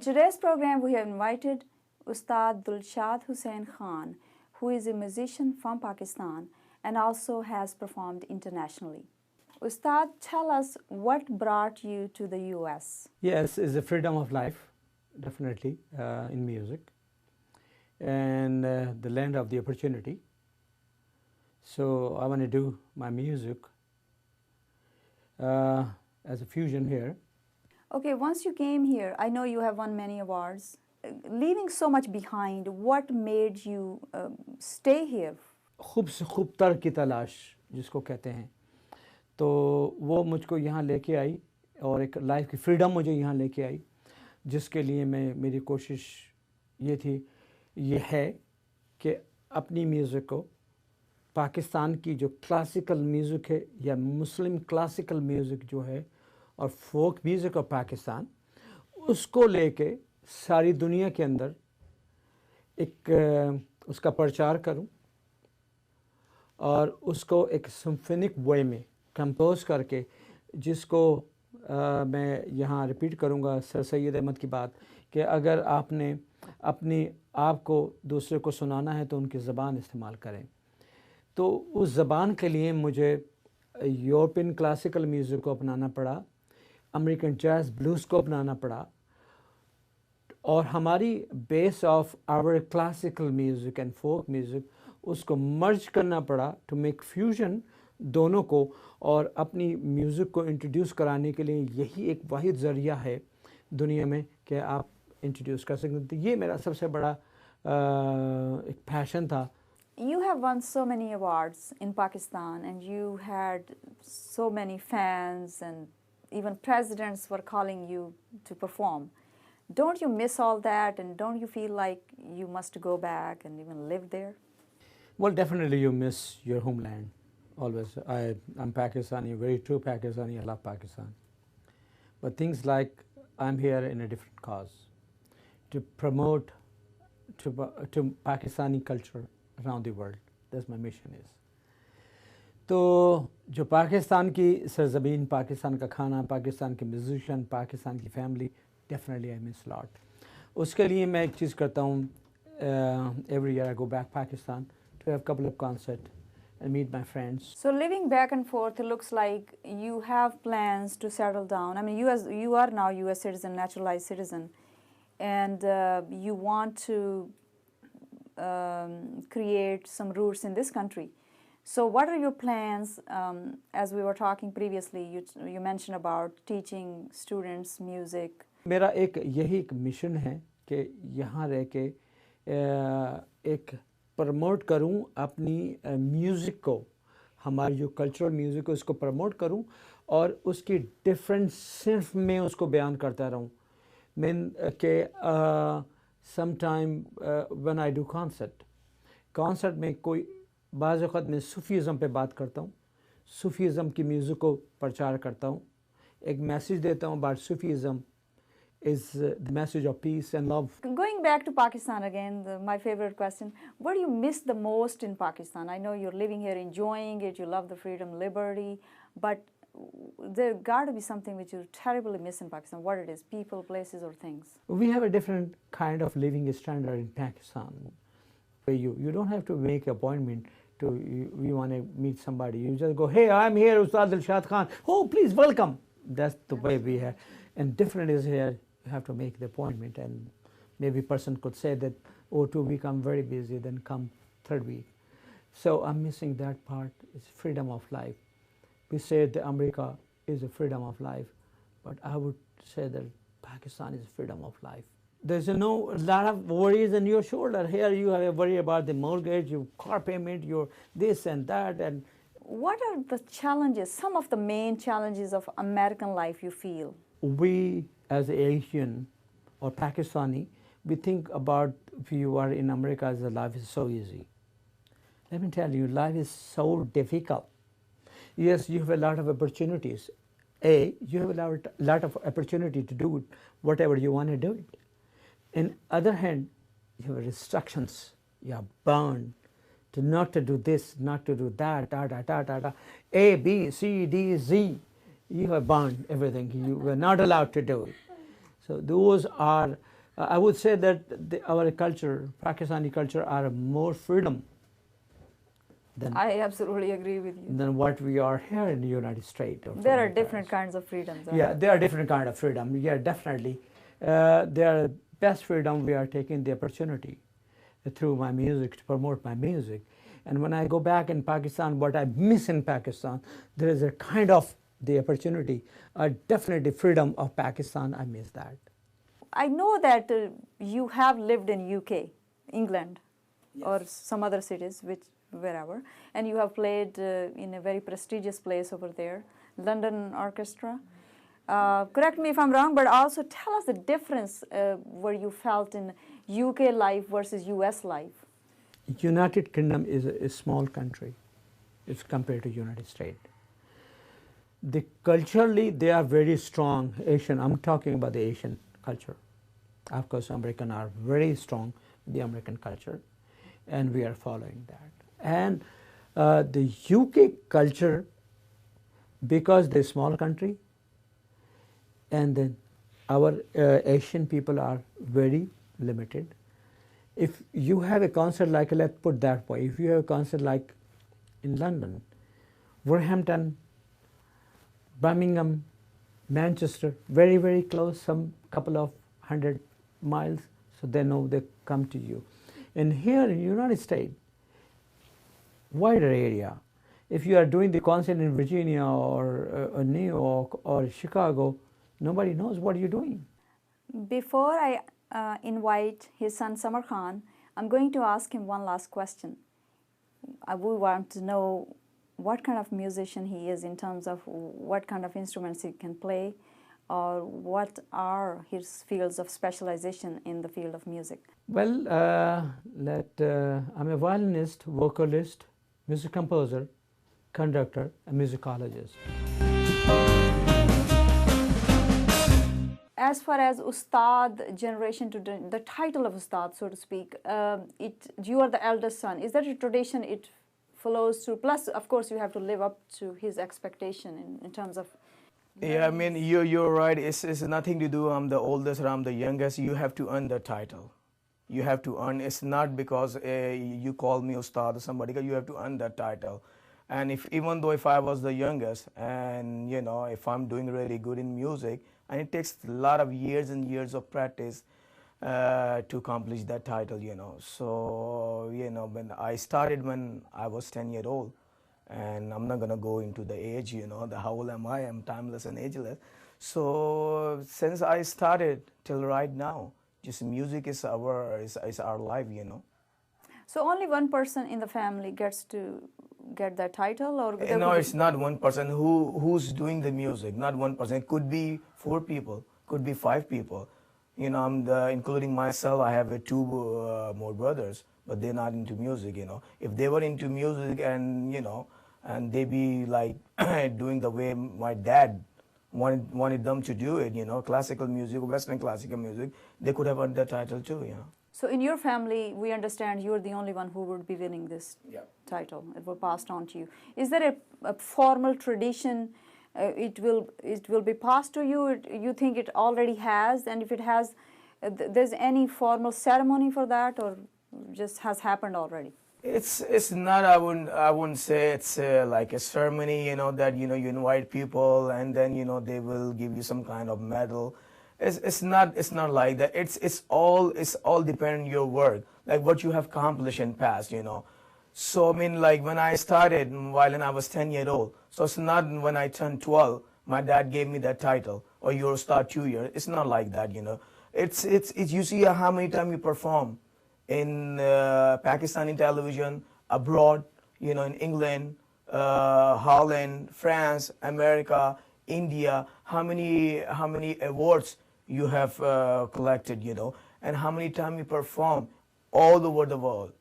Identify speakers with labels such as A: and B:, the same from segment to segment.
A: today's program, we have invited Ustad Dilshad Hussain Khan, who is a musician from Pakistan and also has performed internationally. Ustad, tell us what brought you to the US?
B: Yes, it's the freedom of life, definitely, in music, and the land of the opportunity. So I want to do my music as a fusion here.
A: Okay, once you came here, I know you have won many awards. Leaving so much behind, what made you stay here?
B: खूब से खूब तर की तलाश जिसको कहते हैं, तो वो मुझको यहाँ लेके आई और एक लाइफ की फ्रीडम मुझे यहाँ लेके आई, जिसके लिए मेरी कोशिश ये है कि अपनी म्यूज़िक को पाकिस्तान की जो क्लासिकल म्यूज़िक है या मुस्लिम क्लासिकल म्यूज़िक जो है और फोक म्यूज़िक ऑफ पाकिस्तान, उसको लेके सारी दुनिया के अंदर एक उसका प्रचार करूं और उसको एक सिम्फोनिक वे में कंपोज करके, जिसको मैं यहाँ रिपीट करूँगा सर सैयद अहमद की बात कि अगर आपने अपनी आप को दूसरे को सुनाना है तो उनकी ज़बान इस्तेमाल करें। तो उस ज़बान के लिए मुझे यूरोपियन क्लासिकल म्यूज़िक को अपनाना पड़ा, अमेरिकन जैज़ ब्लूज़ को अपनाना पड़ा, और हमारी base of our classical music and folk music उसको मर्ज करना पड़ा टू मेक फ्यूजन दोनों को, और अपनी म्यूज़िक को इंट्रोड्यूस कराने के लिए यही एक वाहिद ज़रिया है दुनिया में कि आप इंट्रोड्यूस कर सकते हैं। तो ये मेरा सबसे बड़ा एक पैशन था।
A: You have won so many awards in Pakistan and you had so many fans and even presidents were calling you to perform. Don't you miss all that, and don't you feel like you must go back and even live there?
B: Well, definitely you miss your homeland, always. I'm Pakistani, very true Pakistani, I love Pakistan. But things like I'm here in a different cause, to promote to Pakistani culture around the world. That's my mission is. तो जो पाकिस्तान की सरज़मीन, पाकिस्तान का खाना, पाकिस्तान के musician, Pakistan की family, definitely I miss a lot. उसके लिए मैं एक चीज़ करता हूँ, every year I go back Pakistan to have a couple of concerts and meet my friends.
A: So living back and forth, it looks like you have plans to settle down. I mean, you are now U.S. citizen, naturalized citizen, and you want to create some roots in this country. So what are your plans? As we were talking previously, you mentioned about teaching students music.
B: मेरा यही एक mission है कि यहाँ रह के एक promote करूँ अपनी म्यूज़िक को, हमारी जो कल्चरल म्यूज़िक है उसको प्रमोट करूँ और उसकी डिफरेंट सिर्फ में उसको बयान करता रहूँ। मीन के sometime when I do concert में कोई बाज़ वक़्त मैं सूफ़ीज़म पे बात करता हूँ, सूफ़ीज़म की म्यूज़िक को प्रचार करता हूँ, एक मैसेज देता हूँ about Sufism is the message of peace and love.
A: Going back to Pakistan again, my favorite question, what do you miss the most in Pakistan? I know you're living here enjoying it, you love the freedom, liberty, but there got to be something which you terribly miss in Pakistan. What it is, people, places, or things?
B: We have a different kind of living standard in Pakistan. Where you don't have to make an appointment to, you want to meet somebody. You just go, hey, I'm here, Ustad Dilshad Khan. Oh, please, welcome. That's the way we have. And different is here, you have to make the appointment, and maybe person could say that, oh, 2 weeks I'm very busy, then come 3rd week. So I'm missing that part. It's freedom of life. We say that America is a freedom of life, but I would say that Pakistan is freedom of life. There's a lot of worries on your shoulder. Here you have a worry about the mortgage, your car payment, your this and that. And
A: what are the challenges, some of the main challenges of American life you feel?
B: We as Asian or Pakistani, we think about if you are in America as life is so easy. Let me tell you, life is so difficult. Yes, you have a lot of opportunities. You have a lot of opportunity to do whatever you want to do it. On other hand, you have restrictions. You are bound to not to do this, not to do that, A, B, C, D, Z. You are bound everything. You were not allowed to do it. So those are I would say that our culture, Pakistani culture, are more freedom than
A: I absolutely agree with you.
B: than what we are here in the United States.
A: There are different kinds of freedoms.
B: Yeah, there are different kind of freedom. Yeah, definitely. There are best freedom we are taking the opportunity through my music to promote my music. And when I go back in Pakistan, what I miss in Pakistan, there is a kind of the opportunity, definitely freedom of Pakistan. I miss that.
A: I know that you have lived in UK, England, or some other cities, wherever, and you have played in a very prestigious place over there, London Orchestra. Correct me if I'm wrong, but also tell us the difference where you felt in UK life versus US life.
B: United Kingdom is a small country, it's compared to United States. Culturally, they are very strong. Asian, I'm talking about the Asian culture. Of course, American are very strong with the American culture, and we are following that. And the UK culture, because they're a small country, and then our Asian people are very limited. If you have a concert like, let's put that way, if you have a concert like in London, Wolverhampton, Birmingham, Manchester, very, very close, some couple of 100 miles, so they know they come to you. And here in the United States, wider area, if you are doing the concert in Virginia or New York or Chicago, nobody knows what you're doing.
A: Before I invite his son Samar Khan, I'm going to ask him one last question. We want to know what kind of musician he is in terms of what kind of instruments he can play, or what are his fields of specialization in the field of music.
B: Well, I'm a violinist, vocalist, music composer, conductor, and musicologist.
A: As far as Ustad generation to the title of Ustad, so to speak, you are the eldest son. Is that a tradition it follows through? Plus, of course, you have to live up to his expectation in terms of.
C: Yeah, I mean, you're right. It's nothing to do. I'm the oldest or I'm the youngest. You have to earn the title. You have to earn. It's not because you call me Ustad or somebody. You have to earn that title. And even though if I was the youngest, and if I'm doing really good in music, and it takes a lot of years and years of practice to accomplish that title. So when I started when I was 10 years old. And I'm not going to go into the age, how old am I? I'm timeless and ageless. So since I started till right now, just music is our life,
A: So only one person in the family gets to get that title, or
C: no, it's not one person who's doing the music. Not one person. It could be 4 people, could be 5 people. I'm including myself. I have 2 more brothers, but they're not into music. If they were into music and they be like doing the way my dad wanted them to do it, classical music, Western classical music, they could have earned the title too,
A: So in your family, we understand you're the only one who would be winning this title. It will pass on to you. Is there a formal tradition? It will be passed to you. You think it already has, and if it has, there's any formal ceremony for that, or just has happened already?
C: It's not. I wouldn't say it's like a ceremony. That you invite people and then they will give you some kind of medal. It's not like that. It's all depend on your work, like what you have accomplished in past. So I mean, like when I started violin, I was 10 years old. So it's not when I turned 12, my dad gave me that title, or you'll start 2 years. It's not like that. It's you see how many times you perform in Pakistani television, abroad, in England, Holland, France, America, India, how many awards you have collected, and how many times you perform all over the world,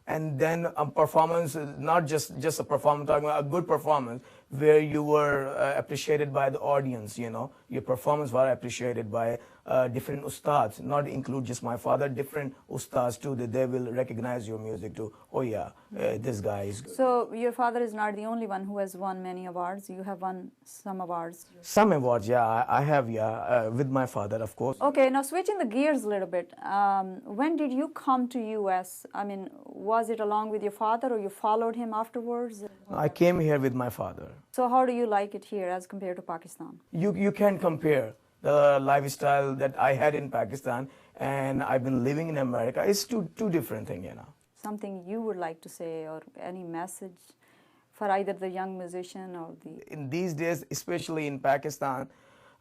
C: and then a performance, not just a performance, talking about a good performance, where you were appreciated by the audience, you know, your performance was appreciated by different ustads, not include just my father, different ustads too, that they will recognize your music too. Oh yeah, this guy is good.
A: So your father is not the only one who has won many awards. You have won some awards.
C: Some awards, yeah, I have, yeah, with my father, of course.
A: Okay, now switching the gears a little bit. When did you come to US? I mean, was it along with your father or you followed him afterwards?
C: I came here with my father.
A: So how do you like it here as compared to Pakistan?
C: You can't compare the lifestyle that I had in Pakistan and I've been living in America. It's two different things, you know.
A: Something you would like to say or any message for either the young musician or the...
C: In these days, especially in Pakistan,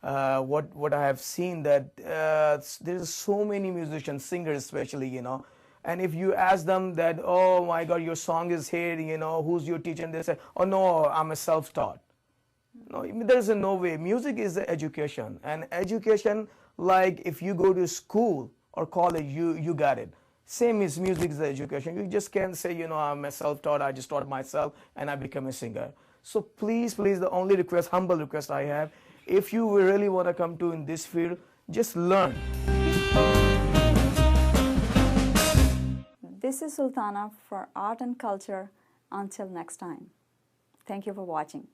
C: what I have seen that there's so many musicians, singers especially, you know, and if you ask them that, oh my God, your song is here, you know, who's your teacher? And they say, oh no, I'm a self-taught. No, there's no way. Music is education, and education, like if you go to school or college, you got it. Same is music is education. You just can't say, you know, I'm a self-taught, I just taught myself and I become a singer. So please, the only request, humble request I have, if you really want to come to in this field, just learn.
A: This is Sultana for Art and Culture. Until next time. Thank you for watching.